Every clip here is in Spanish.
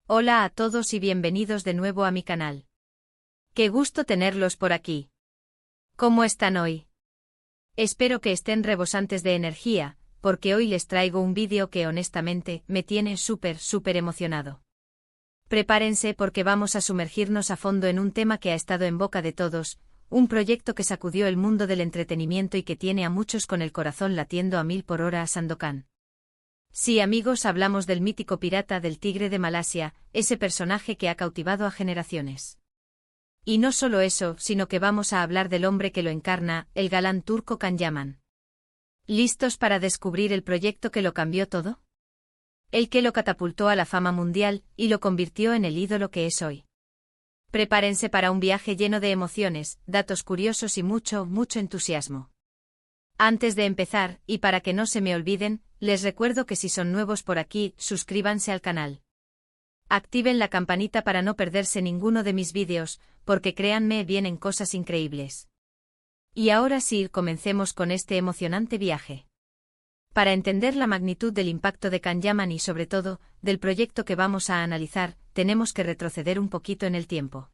Hola a todos y bienvenidos de nuevo a mi canal. Qué gusto tenerlos por aquí. ¿Cómo están hoy? Espero que estén rebosantes de energía, porque hoy les traigo un vídeo que honestamente me tiene súper emocionado. Prepárense porque vamos a sumergirnos a fondo en un tema que ha estado en boca de todos, un proyecto que sacudió el mundo del entretenimiento y que tiene a muchos con el corazón latiendo a 1000 por hora a Sandokan. Sí, amigos, hablamos del mítico pirata del Tigre de Malasia, ese personaje que ha cautivado a generaciones. Y no solo eso, sino que vamos a hablar del hombre que lo encarna, el galán turco Can Yaman. ¿Listos para descubrir el proyecto que lo cambió todo? El que lo catapultó a la fama mundial y lo convirtió en el ídolo que es hoy. Prepárense para un viaje lleno de emociones, datos curiosos y mucho entusiasmo. Antes de empezar, y para que no se me olviden, les recuerdo que si son nuevos por aquí, suscríbanse al canal. Activen la campanita para no perderse ninguno de mis vídeos, porque créanme, vienen cosas increíbles. Y ahora sí, comencemos con este emocionante viaje. Para entender la magnitud del impacto de Can Yaman y sobre todo, del proyecto que vamos a analizar, tenemos que retroceder un poquito en el tiempo.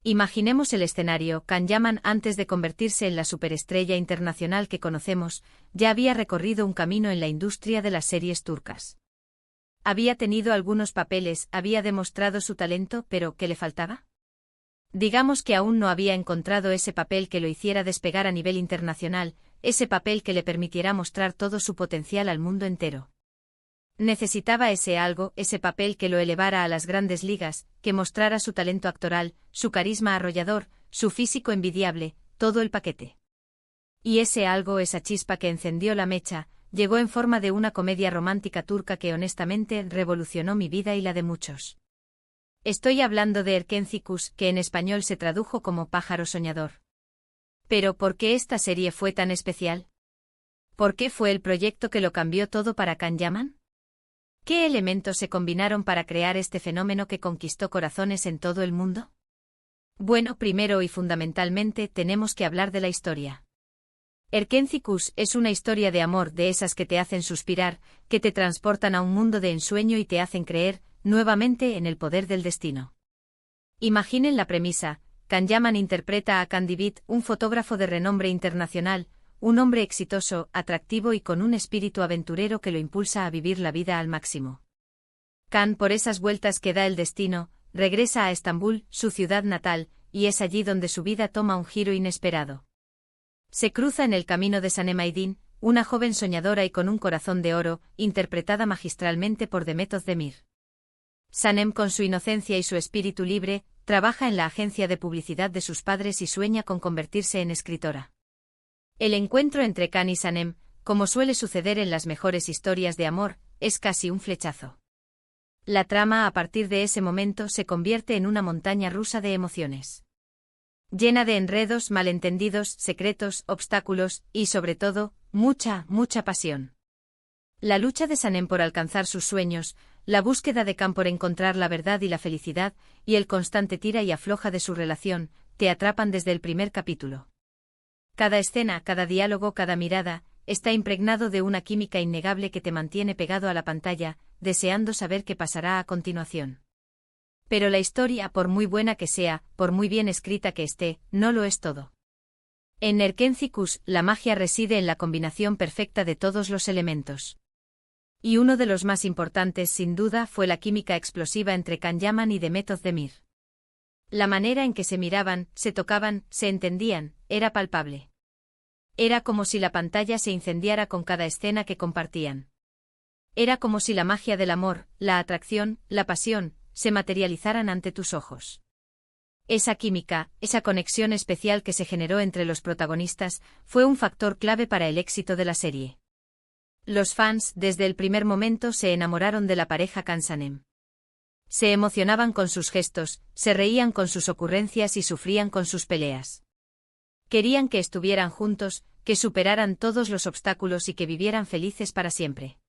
Imaginemos el escenario. Can Yaman, antes de convertirse en la superestrella internacional que conocemos, ya había recorrido un camino en la industria de las series turcas. Había tenido algunos papeles, había demostrado su talento, pero ¿qué le faltaba? Digamos que aún no había encontrado ese papel que lo hiciera despegar a nivel internacional, ese papel que le permitiera mostrar todo su potencial al mundo entero. Necesitaba ese algo, ese papel que lo elevara a las grandes ligas, que mostrara su talento actoral, su carisma arrollador, su físico envidiable, todo el paquete. Y ese algo, esa chispa que encendió la mecha, llegó en forma de una comedia romántica turca que honestamente revolucionó mi vida y la de muchos. Estoy hablando de Erkenci-Kuş, que en español se tradujo como Pájaro Soñador. Pero ¿por qué esta serie fue tan especial? ¿Por qué fue el proyecto que lo cambió todo para Can Yaman? ¿Qué elementos se combinaron para crear este fenómeno que conquistó corazones en todo el mundo? Bueno, primero y fundamentalmente tenemos que hablar de la historia. Erkenci-Kuş es una historia de amor, de esas que te hacen suspirar, que te transportan a un mundo de ensueño y te hacen creer, nuevamente, en el poder del destino. Imaginen la premisa. Can Yaman interpreta a Can Divit, un fotógrafo de renombre internacional, un hombre exitoso, atractivo y con un espíritu aventurero que lo impulsa a vivir la vida al máximo. Can, por esas vueltas que da el destino, regresa a Estambul, su ciudad natal, y es allí donde su vida toma un giro inesperado. Se cruza en el camino de Sanem Aydin, una joven soñadora y con un corazón de oro, interpretada magistralmente por Demet Özdemir. Sanem, con su inocencia y su espíritu libre, trabaja en la agencia de publicidad de sus padres y sueña con convertirse en escritora. El encuentro entre Can y Sanem, como suele suceder en las mejores historias de amor, es casi un flechazo. La trama a partir de ese momento se convierte en una montaña rusa de emociones. Llena de enredos, malentendidos, secretos, obstáculos y, sobre todo, mucha pasión. La lucha de Sanem por alcanzar sus sueños, la búsqueda de Can por encontrar la verdad y la felicidad, y el constante tira y afloja de su relación, te atrapan desde el primer capítulo. Cada escena, cada diálogo, cada mirada, está impregnado de una química innegable que te mantiene pegado a la pantalla, deseando saber qué pasará a continuación. Pero la historia, por muy buena que sea, por muy bien escrita que esté, no lo es todo. En Erkenci-Kuş, la magia reside en la combinación perfecta de todos los elementos. Y uno de los más importantes, sin duda, fue la química explosiva entre Can Yaman y Demet Özdemir. La manera en que se miraban, se tocaban, se entendían, era palpable. Era como si la pantalla se incendiara con cada escena que compartían. Era como si la magia del amor, la atracción, la pasión, se materializaran ante tus ojos. Esa química, esa conexión especial que se generó entre los protagonistas, fue un factor clave para el éxito de la serie. Los fans, desde el primer momento, se enamoraron de la pareja Can-Sanem. Se emocionaban con sus gestos, se reían con sus ocurrencias y sufrían con sus peleas. Querían que estuvieran juntos, que superaran todos los obstáculos y que vivieran felices para siempre.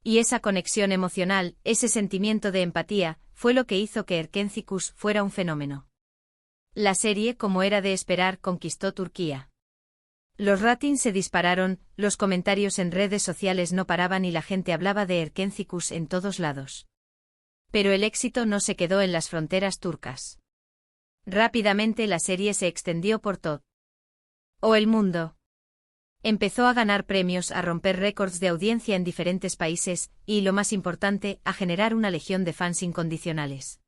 Y esa conexión emocional, ese sentimiento de empatía, fue lo que hizo que Erkenci-Kuş fuera un fenómeno. La serie, como era de esperar, conquistó Turquía. Los ratings se dispararon, los comentarios en redes sociales no paraban y la gente hablaba de Erkenci-Kuş en todos lados. Pero el éxito no se quedó en las fronteras turcas. Rápidamente la serie se extendió por todo el mundo. Empezó a ganar premios, a romper récords de audiencia en diferentes países y, lo más importante, a generar una legión de fans incondicionales.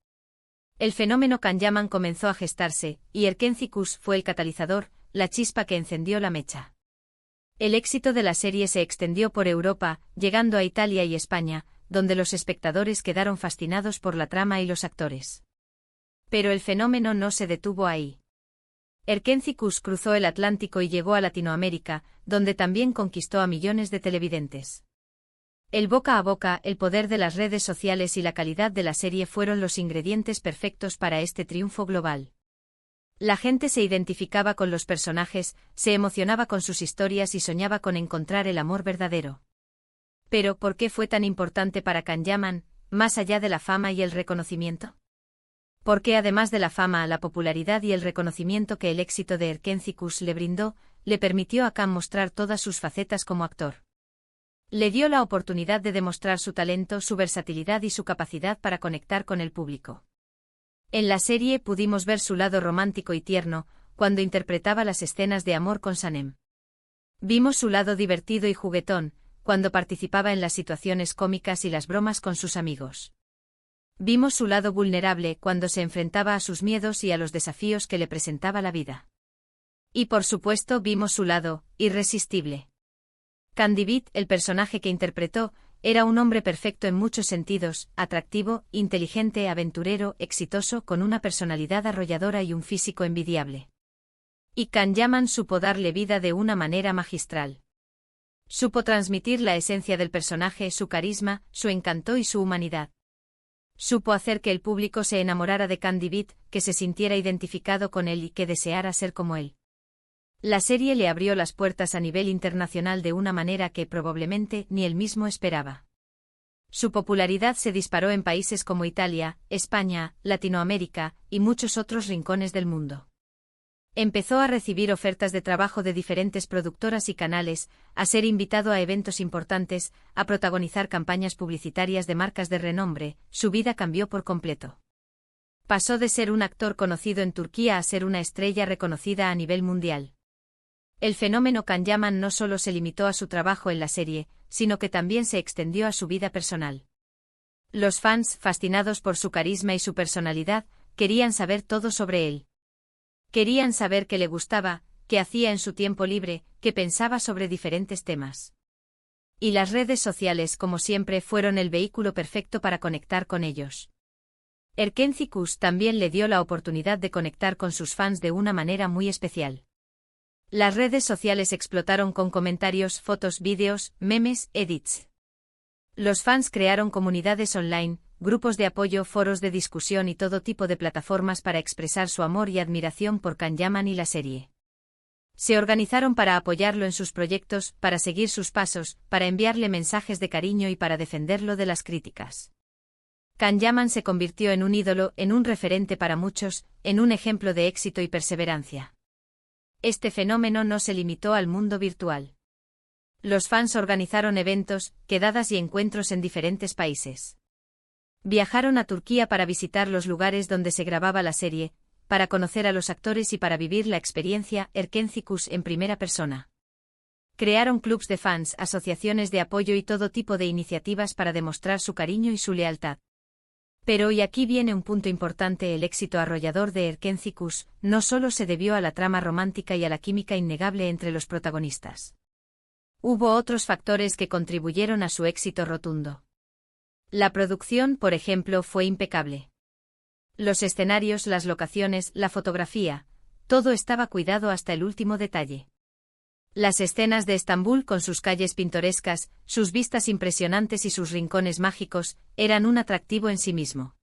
El fenómeno Can Yaman comenzó a gestarse, y Erkenci fue el catalizador, la chispa que encendió la mecha. El éxito de la serie se extendió por Europa, llegando a Italia y España, donde los espectadores quedaron fascinados por la trama y los actores. Pero el fenómeno no se detuvo ahí. Erkenci cruzó el Atlántico y llegó a Latinoamérica, donde también conquistó a millones de televidentes. El boca a boca, el poder de las redes sociales y la calidad de la serie fueron los ingredientes perfectos para este triunfo global. La gente se identificaba con los personajes, se emocionaba con sus historias y soñaba con encontrar el amor verdadero. Pero, ¿por qué fue tan importante para Can Yaman, más allá de la fama y el reconocimiento? Porque además de la fama, la popularidad y el reconocimiento que el éxito de Erkenci le brindó, le permitió a Can mostrar todas sus facetas como actor. Le dio la oportunidad de demostrar su talento, su versatilidad y su capacidad para conectar con el público. En la serie pudimos ver su lado romántico y tierno, cuando interpretaba las escenas de amor con Sanem. Vimos su lado divertido y juguetón, cuando participaba en las situaciones cómicas y las bromas con sus amigos. Vimos su lado vulnerable cuando se enfrentaba a sus miedos y a los desafíos que le presentaba la vida. Y por supuesto vimos su lado irresistible. Can David, el personaje que interpretó, era un hombre perfecto en muchos sentidos, atractivo, inteligente, aventurero, exitoso, con una personalidad arrolladora y un físico envidiable. Y Can Yaman supo darle vida de una manera magistral. Supo transmitir la esencia del personaje, su carisma, su encanto y su humanidad. Supo hacer que el público se enamorara de Can David, que se sintiera identificado con él y que deseara ser como él. La serie le abrió las puertas a nivel internacional de una manera que probablemente ni él mismo esperaba. Su popularidad se disparó en países como Italia, España, Latinoamérica y muchos otros rincones del mundo. Empezó a recibir ofertas de trabajo de diferentes productoras y canales, a ser invitado a eventos importantes, a protagonizar campañas publicitarias de marcas de renombre. Su vida cambió por completo. Pasó de ser un actor conocido en Turquía a ser una estrella reconocida a nivel mundial. El fenómeno Can Yaman no solo se limitó a su trabajo en la serie, sino que también se extendió a su vida personal. Los fans, fascinados por su carisma y su personalidad, querían saber todo sobre él. Querían saber qué le gustaba, qué hacía en su tiempo libre, qué pensaba sobre diferentes temas. Y las redes sociales, como siempre, fueron el vehículo perfecto para conectar con ellos. Erkenci también le dio la oportunidad de conectar con sus fans de una manera muy especial. Las redes sociales explotaron con comentarios, fotos, vídeos, memes, edits. Los fans crearon comunidades online, grupos de apoyo, foros de discusión y todo tipo de plataformas para expresar su amor y admiración por Can Yaman y la serie. Se organizaron para apoyarlo en sus proyectos, para seguir sus pasos, para enviarle mensajes de cariño y para defenderlo de las críticas. Can Yaman se convirtió en un ídolo, en un referente para muchos, en un ejemplo de éxito y perseverancia. Este fenómeno no se limitó al mundo virtual. Los fans organizaron eventos, quedadas y encuentros en diferentes países. Viajaron a Turquía para visitar los lugares donde se grababa la serie, para conocer a los actores y para vivir la experiencia Erkenci en primera persona. Crearon clubs de fans, asociaciones de apoyo y todo tipo de iniciativas para demostrar su cariño y su lealtad. Pero y aquí viene un punto importante: el éxito arrollador de Erkenci no solo se debió a la trama romántica y a la química innegable entre los protagonistas. Hubo otros factores que contribuyeron a su éxito rotundo. La producción, por ejemplo, fue impecable. Los escenarios, las locaciones, la fotografía, todo estaba cuidado hasta el último detalle. Las escenas de Estambul, con sus calles pintorescas, sus vistas impresionantes y sus rincones mágicos, eran un atractivo en sí mismo.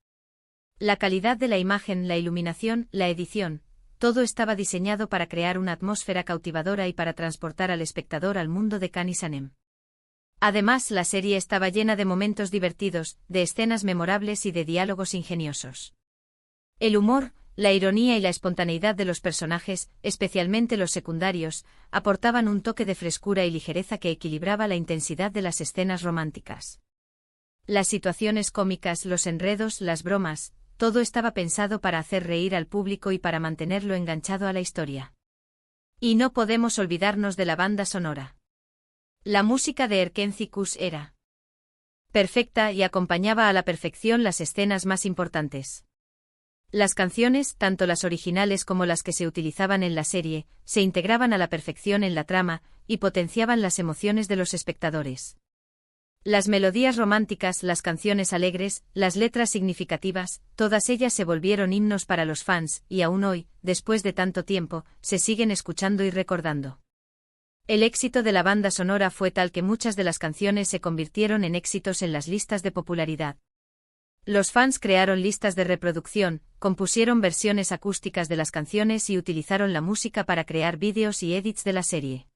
La calidad de la imagen, la iluminación, la edición, todo estaba diseñado para crear una atmósfera cautivadora y para transportar al espectador al mundo de Can y Sanem. Además, la serie estaba llena de momentos divertidos, de escenas memorables y de diálogos ingeniosos. El humor, la ironía y la espontaneidad de los personajes, especialmente los secundarios, aportaban un toque de frescura y ligereza que equilibraba la intensidad de las escenas románticas. Las situaciones cómicas, los enredos, las bromas, todo estaba pensado para hacer reír al público y para mantenerlo enganchado a la historia. Y no podemos olvidarnos de la banda sonora. La música de Erkencikus era perfecta y acompañaba a la perfección las escenas más importantes. Las canciones, tanto las originales como las que se utilizaban en la serie, se integraban a la perfección en la trama y potenciaban las emociones de los espectadores. Las melodías románticas, las canciones alegres, las letras significativas, todas ellas se volvieron himnos para los fans, y aún hoy, después de tanto tiempo, se siguen escuchando y recordando. El éxito de la banda sonora fue tal que muchas de las canciones se convirtieron en éxitos en las listas de popularidad. Los fans crearon listas de reproducción, compusieron versiones acústicas de las canciones y utilizaron la música para crear vídeos y edits de la serie.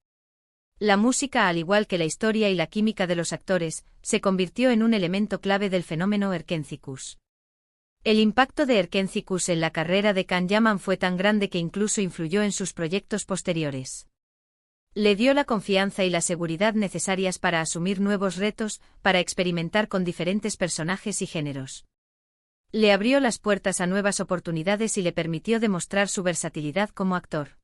La música, al igual que la historia y la química de los actores, se convirtió en un elemento clave del fenómeno Erkencikus. El impacto de Erkencikus en la carrera de Can Yaman fue tan grande que incluso influyó en sus proyectos posteriores. Le dio la confianza y la seguridad necesarias para asumir nuevos retos, para experimentar con diferentes personajes y géneros. Le abrió las puertas a nuevas oportunidades y le permitió demostrar su versatilidad como actor.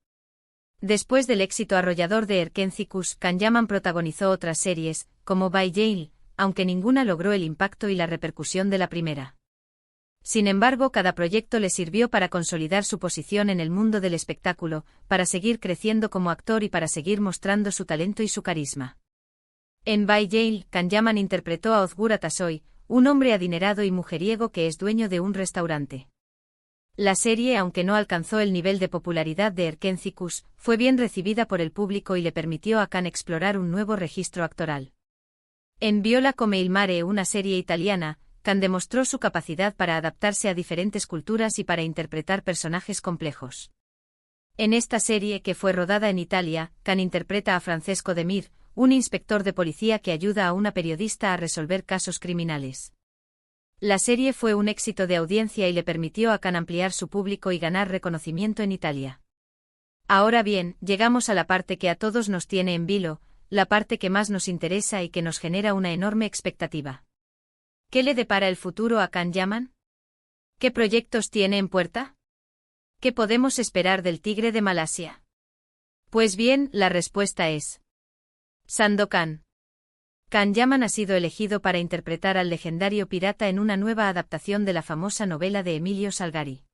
Después del éxito arrollador de Erkencikus, Can Yaman protagonizó otras series, como By Jail, aunque ninguna logró el impacto y la repercusión de la primera. Sin embargo, cada proyecto le sirvió para consolidar su posición en el mundo del espectáculo, para seguir creciendo como actor y para seguir mostrando su talento y su carisma. En By Jail, Can Yaman interpretó a Ozgur Atasoy, un hombre adinerado y mujeriego que es dueño de un restaurante. La serie, aunque no alcanzó el nivel de popularidad de Erkencikus, fue bien recibida por el público y le permitió a Can explorar un nuevo registro actoral. En Viola come il mare, una serie italiana, Can demostró su capacidad para adaptarse a diferentes culturas y para interpretar personajes complejos. En esta serie, que fue rodada en Italia, Can interpreta a Francesco De Mir, un inspector de policía que ayuda a una periodista a resolver casos criminales. La serie fue un éxito de audiencia y le permitió a Can ampliar su público y ganar reconocimiento en Italia. Ahora bien, llegamos a la parte que a todos nos tiene en vilo, la parte que más nos interesa y que nos genera una enorme expectativa. ¿Qué le depara el futuro a Can Yaman? ¿Qué proyectos tiene en puerta? ¿Qué podemos esperar del Tigre de Malasia? Pues bien, la respuesta es Sandokan. Can Yaman ha sido elegido para interpretar al legendario pirata en una nueva adaptación de la famosa novela de Emilio Salgari.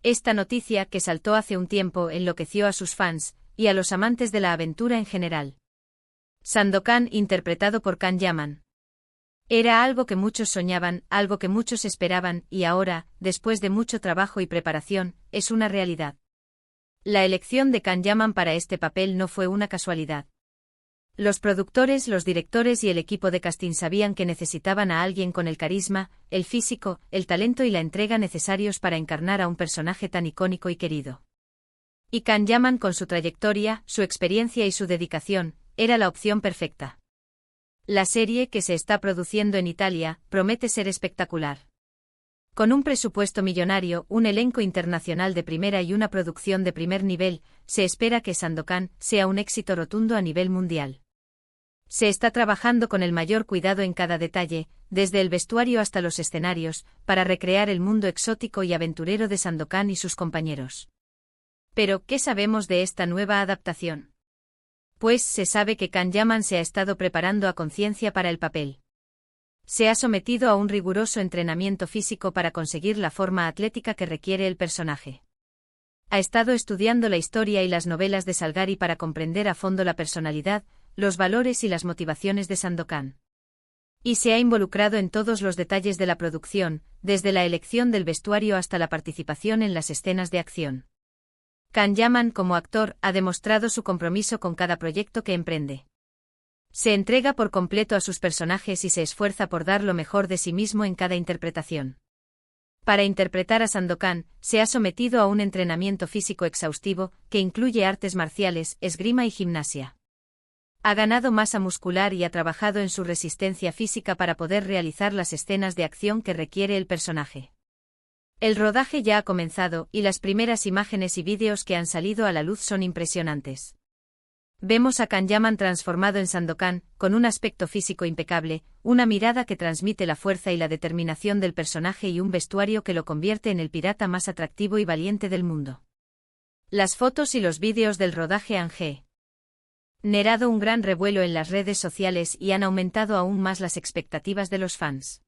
Esta noticia, que saltó hace un tiempo, enloqueció a sus fans y a los amantes de la aventura en general. Sandokan, interpretado por Can Yaman. Era algo que muchos soñaban, algo que muchos esperaban, y ahora, después de mucho trabajo y preparación, es una realidad. La elección de Can Yaman para este papel no fue una casualidad. Los productores, los directores y el equipo de casting sabían que necesitaban a alguien con el carisma, el físico, el talento y la entrega necesarios para encarnar a un personaje tan icónico y querido. Y Can Yaman, con su trayectoria, su experiencia y su dedicación, era la opción perfecta. La serie, que se está produciendo en Italia, promete ser espectacular. Con un presupuesto millonario, un elenco internacional de primera y una producción de primer nivel, se espera que Sandokan sea un éxito rotundo a nivel mundial. Se está trabajando con el mayor cuidado en cada detalle, desde el vestuario hasta los escenarios, para recrear el mundo exótico y aventurero de Sandokan y sus compañeros. Pero, ¿qué sabemos de esta nueva adaptación? Pues se sabe que Can Yaman se ha estado preparando a conciencia para el papel. Se ha sometido a un riguroso entrenamiento físico para conseguir la forma atlética que requiere el personaje. Ha estado estudiando la historia y las novelas de Salgari para comprender a fondo la personalidad, los valores y las motivaciones de Sandokan. Y se ha involucrado en todos los detalles de la producción, desde la elección del vestuario hasta la participación en las escenas de acción. Can Yaman, como actor, ha demostrado su compromiso con cada proyecto que emprende. Se entrega por completo a sus personajes y se esfuerza por dar lo mejor de sí mismo en cada interpretación. Para interpretar a Sandokan, se ha sometido a un entrenamiento físico exhaustivo, que incluye artes marciales, esgrima y gimnasia. Ha ganado masa muscular y ha trabajado en su resistencia física para poder realizar las escenas de acción que requiere el personaje. El rodaje ya ha comenzado y las primeras imágenes y vídeos que han salido a la luz son impresionantes. Vemos a Kanyaman transformado en Sandokan, con un aspecto físico impecable, una mirada que transmite la fuerza y la determinación del personaje y un vestuario que lo convierte en el pirata más atractivo y valiente del mundo. Las fotos y los vídeos del rodaje han generado un gran revuelo en las redes sociales y han aumentado aún más las expectativas de los fans.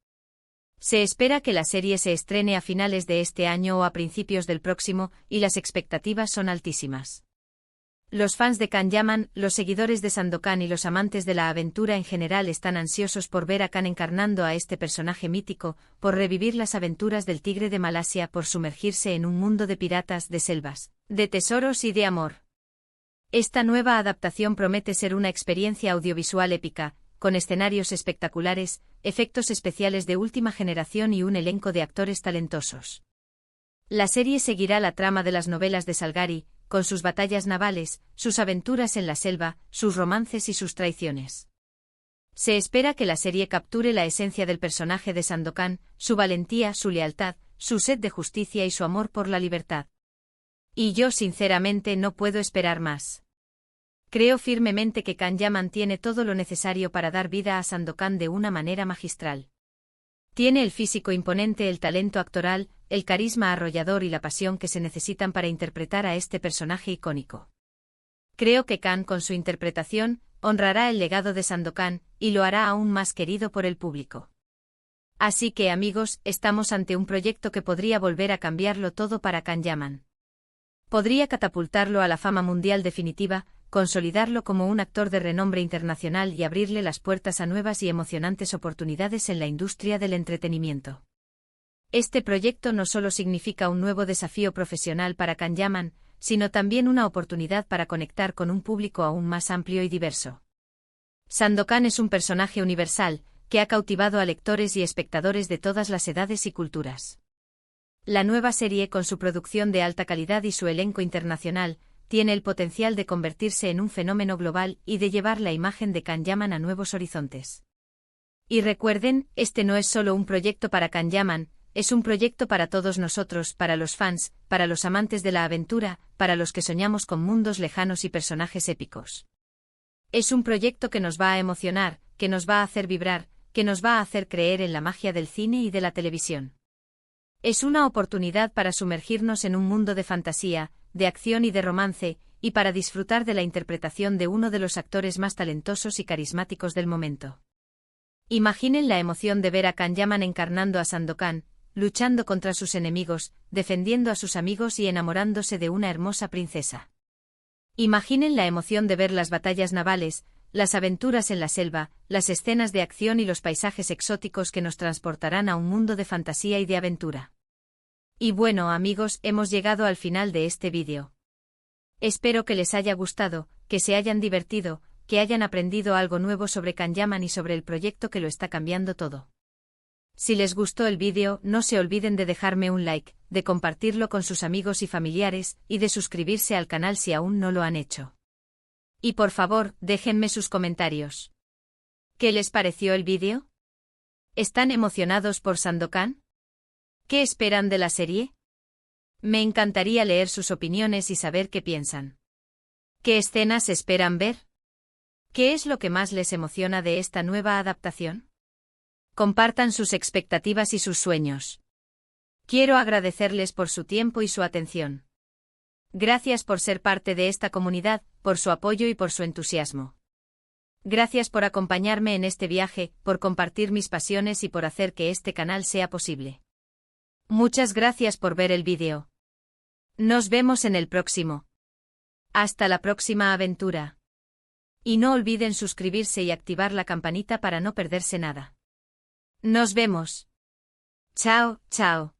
Se espera que la serie se estrene a finales de este año o a principios del próximo, y las expectativas son altísimas. Los fans de Kanyaman, los seguidores de Sandokan y los amantes de la aventura en general están ansiosos por ver a Kan encarnando a este personaje mítico, por revivir las aventuras del tigre de Malasia, por sumergirse en un mundo de piratas, de selvas, de tesoros y de amor. Esta nueva adaptación promete ser una experiencia audiovisual épica, con escenarios espectaculares, efectos especiales de última generación y un elenco de actores talentosos. La serie seguirá la trama de las novelas de Salgari, con sus batallas navales, sus aventuras en la selva, sus romances y sus traiciones. Se espera que la serie capture la esencia del personaje de Sandokan, su valentía, su lealtad, su sed de justicia y su amor por la libertad. Y yo sinceramente no puedo esperar más. Creo firmemente que Kanyaman tiene todo lo necesario para dar vida a Sandokan de una manera magistral. Tiene el físico imponente, el talento actoral, el carisma arrollador y la pasión que se necesitan para interpretar a este personaje icónico. Creo que Kan, con su interpretación, honrará el legado de Sandokan, y lo hará aún más querido por el público. Así que, amigos, estamos ante un proyecto que podría volver a cambiarlo todo para Kanyaman. Podría catapultarlo a la fama mundial definitiva, consolidarlo como un actor de renombre internacional y abrirle las puertas a nuevas y emocionantes oportunidades en la industria del entretenimiento. Este proyecto no solo significa un nuevo desafío profesional para Kanyaman, sino también una oportunidad para conectar con un público aún más amplio y diverso. Sandokan es un personaje universal, que ha cautivado a lectores y espectadores de todas las edades y culturas. La nueva serie, con su producción de alta calidad y su elenco internacional, tiene el potencial de convertirse en un fenómeno global y de llevar la imagen de Kanyaman a nuevos horizontes. Y recuerden, este no es solo un proyecto para Kanyaman, es un proyecto para todos nosotros, para los fans, para los amantes de la aventura, para los que soñamos con mundos lejanos y personajes épicos. Es un proyecto que nos va a emocionar, que nos va a hacer vibrar, que nos va a hacer creer en la magia del cine y de la televisión. Es una oportunidad para sumergirnos en un mundo de fantasía, de acción y de romance, y para disfrutar de la interpretación de uno de los actores más talentosos y carismáticos del momento. Imaginen la emoción de ver a Kanyaman encarnando a Sandokan, luchando contra sus enemigos, defendiendo a sus amigos y enamorándose de una hermosa princesa. Imaginen la emoción de ver las batallas navales, las aventuras en la selva, las escenas de acción y los paisajes exóticos que nos transportarán a un mundo de fantasía y de aventura. Y bueno, amigos, hemos llegado al final de este vídeo. Espero que les haya gustado, que se hayan divertido, que hayan aprendido algo nuevo sobre Kanyaman y sobre el proyecto que lo está cambiando todo. Si les gustó el vídeo, no se olviden de dejarme un like, de compartirlo con sus amigos y familiares, y de suscribirse al canal si aún no lo han hecho. Y por favor, déjenme sus comentarios. ¿Qué les pareció el vídeo? ¿Están emocionados por Sandokan? ¿Qué esperan de la serie? Me encantaría leer sus opiniones y saber qué piensan. ¿Qué escenas esperan ver? ¿Qué es lo que más les emociona de esta nueva adaptación? Compartan sus expectativas y sus sueños. Quiero agradecerles por su tiempo y su atención. Gracias por ser parte de esta comunidad, por su apoyo y por su entusiasmo. Gracias por acompañarme en este viaje, por compartir mis pasiones y por hacer que este canal sea posible. Muchas gracias por ver el vídeo. Nos vemos en el próximo. Hasta la próxima aventura. Y no olviden suscribirse y activar la campanita para no perderse nada. Nos vemos. Chao, chao.